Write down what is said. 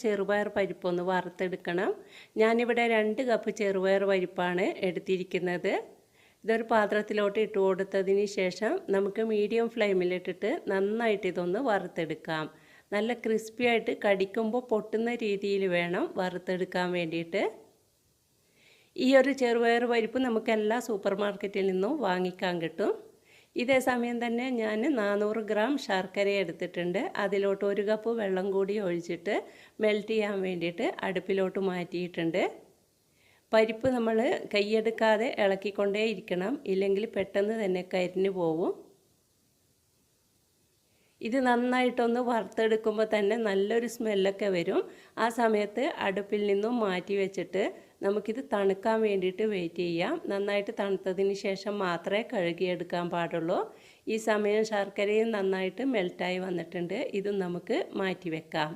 ചെറുപയർ പരിപ്പൊന്ന് വറുത്തെടുക്കണം. ഞാനിവിടെ 2 കപ്പ് ചെറുപയർ പരിപ്പാണ് എടുത്തിരിക്കുന്നത്. ഇതൊരു പാത്രത്തിലോട്ട് ഇട്ട് കൊടുത്തതിന് ശേഷം നമുക്ക് മീഡിയം ഫ്ലെയിമിലിട്ടിട്ട് നന്നായിട്ട് ഇതൊന്ന് വറുത്തെടുക്കാം. നല്ല ക്രിസ്പി ആയിട്ട് കടിക്കുമ്പോൾ പൊട്ടുന്ന രീതിയിൽ വേണം വറുത്തെടുക്കാൻ വേണ്ടിയിട്ട്. ഈ ഒരു ചെറുപയർ പരിപ്പ് നമുക്ക് എല്ലാ സൂപ്പർ മാർക്കറ്റിൽ നിന്നും വാങ്ങിക്കാൻ കിട്ടും. ഇതേ സമയം തന്നെ ഞാൻ 400 ഗ്രാം ശർക്കര എടുത്തിട്ടുണ്ട്. അതിലോട്ട് 1 കപ്പ് വെള്ളം കൂടി ഒഴിച്ചിട്ട് മെൽറ്റ് ചെയ്യാൻ വേണ്ടിയിട്ട് അടുപ്പിലോട്ട് മാറ്റിയിട്ടുണ്ട്. പരിപ്പ് നമ്മൾ കൈയെടുക്കാതെ ഇളക്കിക്കൊണ്ടേ ഇരിക്കണം, ഇല്ലെങ്കിൽ പെട്ടെന്ന് തന്നെ കരിഞ്ഞു പോകും. ഇത് നന്നായിട്ടൊന്ന് വറുത്തെടുക്കുമ്പോൾ തന്നെ നല്ലൊരു സ്മെല്ലൊക്കെ വരും. ആ സമയത്ത് അടുപ്പിൽ നിന്നും മാറ്റി വെച്ചിട്ട് നമുക്കിത് തണുക്കാൻ വേണ്ടിയിട്ട് വെയിറ്റ് ചെയ്യാം. നന്നായിട്ട് തണുത്തതിന് ശേഷം മാത്രമേ കഴുകിയെടുക്കാൻ പാടുള്ളൂ. ഈ സമയം ശർക്കരയും നന്നായിട്ട് മെൽറ്റായി വന്നിട്ടുണ്ട്. ഇതും നമുക്ക് മാറ്റി വെക്കാം.